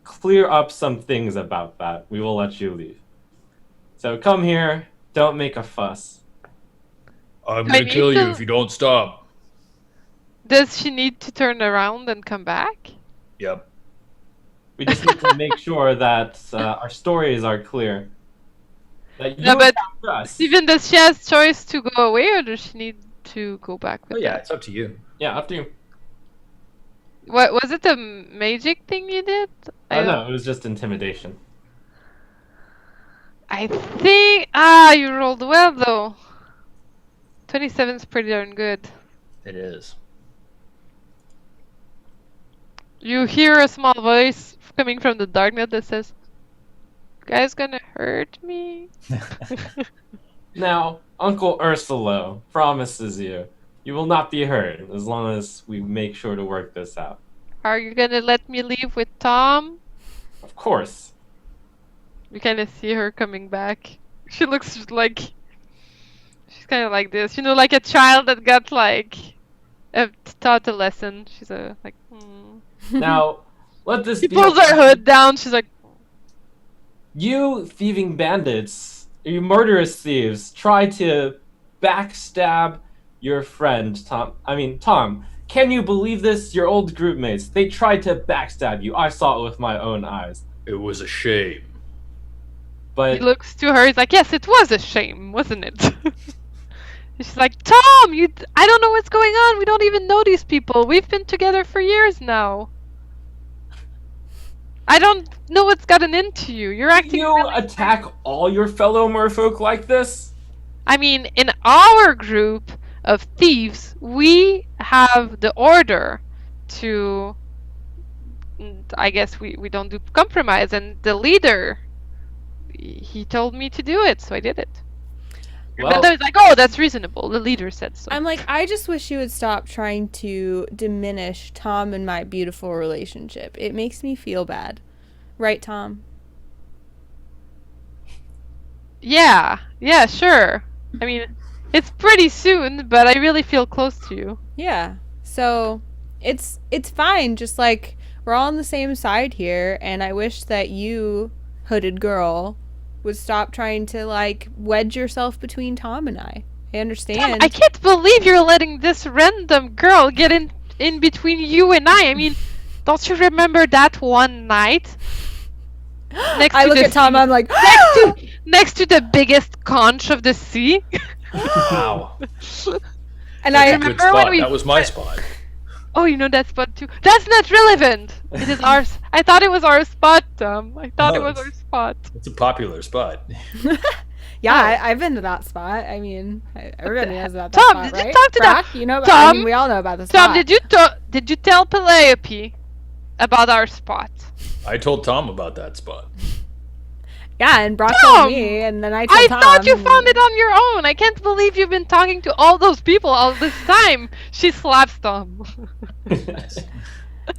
clear up some things about that, we will let you leave. So come here, don't make a fuss. I'm I gonna need kill you to- if you don't stop. Does she need to turn around and come back? Yep. We just need to make sure that our stories are clear. That you No, but attacked us. Steven, does she have choice to go away or does she need to go back with Oh yeah, them? it's up to you. Yeah, up to you. What was it? The magic thing you did? Oh no, it was just intimidation. I think you rolled well though. 27 is pretty darn good. It is. You hear a small voice coming from the darkness that says, "You guys gonna hurt me?" Now, Uncle Ursula promises you will not be hurt as long as we make sure to work this out. Are you gonna let me leave with Tom? Of course. We kind of see her coming back. She looks just like she's kind of like this, you know, like a child that got like taught a lesson. She's like. Now, let this She be. pulls her hood down. She's like, You thieving bandits, you murderous thieves, try to backstab your friend, Tom. Tom, can you believe this? Your old group mates, they tried to backstab you. I saw it with my own eyes. It was a shame. But he looks to her. He's like, "Yes, it was a shame, wasn't it?" She's like, "Tom, I don't know what's going on. We don't even know these people. We've been together for years now. I don't know what's gotten into you. You're acting you really attack all your fellow merfolk like this? I mean, in our group of thieves, we have the order to. I guess we don't do compromise, and the leader, he told me to do it, so I did it. Well, But I was like, "Oh, that's reasonable. The leader said so." I'm like, I just wish you would stop trying to diminish Tom and my beautiful relationship. It makes me feel bad. Right, Tom? Yeah, sure. I mean, it's pretty soon, but I really feel close to you. Yeah. So it's fine. Just like we're all on the same side here, and I wish that you, hooded girl, would stop trying to like wedge yourself between Tom and I. I understand. I can't believe you're letting this random girl get in between you and I. I mean, don't you remember that one night? I look at Tom, I'm like, next to the biggest conch of the sea. Wow. and That's I a good remember spot. when we- That was my spot. Oh, you know that spot too. That's not relevant. It is ours. I thought it was our spot, Tom. I thought it No, was our spot. It's a popular spot. yeah, I've been to that spot. I mean, everybody knows about that Tom, spot, did you right? talk to that- Crack? You know, I Tom? mean, we all know about the Tom, spot. did you tell Calliope about our spot? I told Tom about that spot. Yeah, and Brock Tom! told me, and then I told I Tom. thought you found it on your own. I can't believe you've been talking to all those people all this time. She slaps Tom.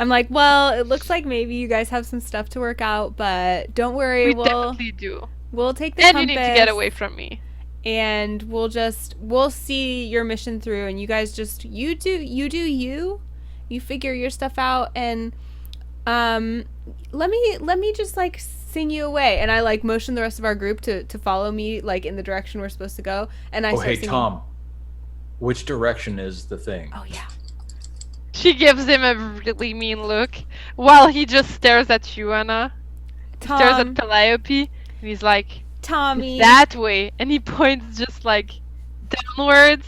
I'm like, well, it looks like maybe you guys have some stuff to work out, but don't worry, We we'll definitely do. take the And compass, you need to get away from me. and we'll see your mission through, and you guys just you do you figure your stuff out, and let me just like sing you away, and I like motion the rest of our group to follow me like in the direction we're supposed to go, and I Oh, start hey, singing. Tom. Which direction is the thing? Oh yeah. She gives him a really mean look while he just stares at you, Anna. Stares at Calliope, and he's like, Tommy. that way. And he points just like downwards,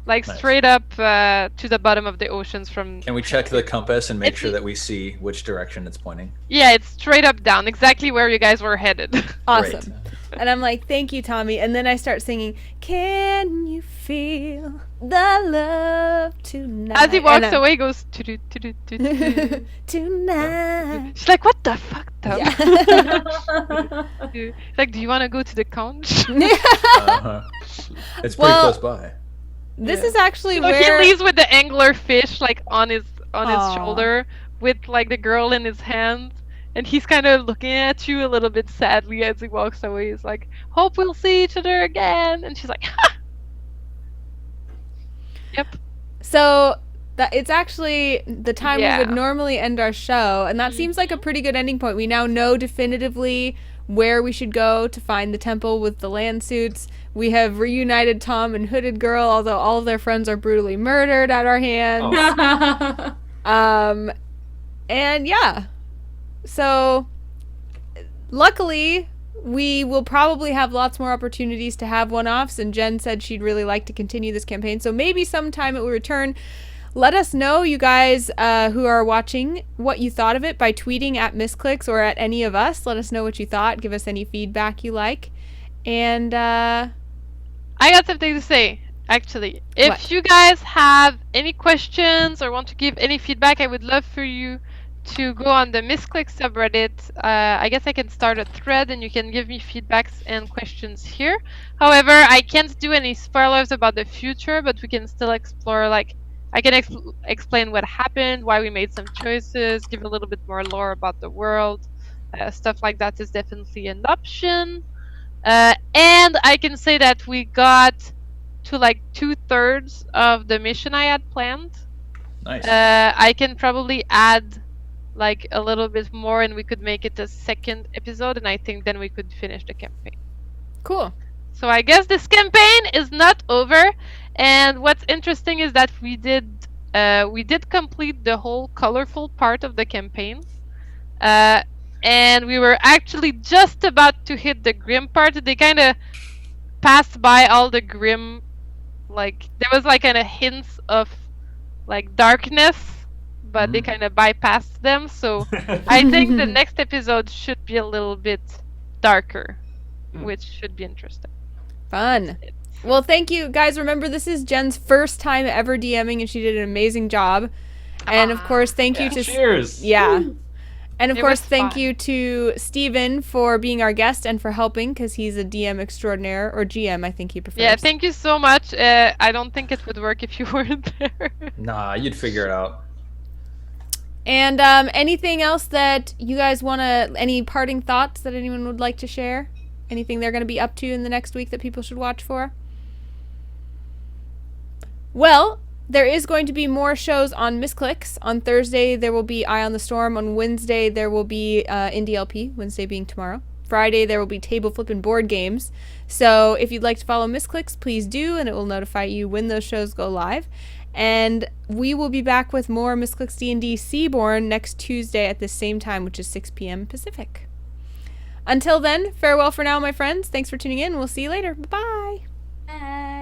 like Nice. straight up to the bottom of the oceans from. Can we check the compass and make It's- sure that we see which direction it's pointing? Yeah, it's straight up down, exactly where you guys were headed. Awesome. Great. And I'm like, thank you, Tommy. And then I start singing, can you feel the love tonight? As he walks And away, he goes, "Tu-du-tu-du-tu-tu." tonight. She's like, what the fuck, Tom? Yeah. She's like, do you want to go to the conch? Uh-huh. It's pretty Well, close by. This Yeah. is actually So where he leaves with the angler fish like on his Aw. shoulder with like the girl in his hands, And he's kind of looking at you a little bit sadly as he walks away. He's like, hope we'll see each other again. And she's like, ha! Yep. So it's actually the time we would Yeah. normally end our show, and that seems like a pretty good ending point. We now know definitively where we should go to find the temple with the land suits. We have reunited Tom and Hooded Girl, although all of their friends are brutally murdered at our hands. Oh. And yeah. So luckily we will probably have lots more opportunities to have one-offs, and Jen said she'd really like to continue this campaign. So maybe sometime it will return. Let us know, you guys who are watching, what you thought of it by tweeting at Misscliks or at any of us. Let us know what you thought. Give us any feedback you like. And I got something to say, actually. If What? you guys have any questions or want to give any feedback, I would love for you to go on the Misscliks subreddit. I guess I can start a thread and you can give me feedbacks and questions here. However, I can't do any spoilers about the future, but we can still explore, like, I can explain what happened, why we made some choices, give a little bit more lore about the world. Stuff like that is definitely an option. And I can say that we got to like 2/3 of the mission I had planned. Nice. I can probably add like a little bit more and we could make it a second episode, and I think then we could finish the campaign. cool. So I guess this campaign is not over, and what's interesting is that we did complete the whole colorful part of the campaign, and we were actually just about to hit the grim part. They kind of passed by all the grim, like there was like kind of hints of like darkness, but they kind of bypassed them. So I think the next episode should be a little bit darker, which should be interesting. Fun. Well, thank you, guys. Remember, this is Jen's first time ever DMing, and she did an amazing job. And, of course, thank you to... Cheers. Yeah. And, of It course, was thank fun. you to Steven for being our guest and for helping, because he's a DM extraordinaire, or GM, I think he prefers. Yeah, thank you so much. I don't think it would work if you weren't there. Nah, you'd figure it out. And anything else that you guys want to... Any parting thoughts that anyone would like to share? Anything they're going to be up to in the next week that people should watch for? Well, there is going to be more shows on Misscliks. On Thursday, there will be Eye on the Storm. On Wednesday, there will be Indie LP, Wednesday being tomorrow. Friday, there will be table flip and board games. So if you'd like to follow Misscliks, please do, and it will notify you when those shows go live. And we will be back with more Misscliks D&D Seaborn next Tuesday at the same time, which is 6 p.m. Pacific. Until then, farewell for now, my friends. Thanks for tuning in. We'll see you later. Bye-bye. Bye.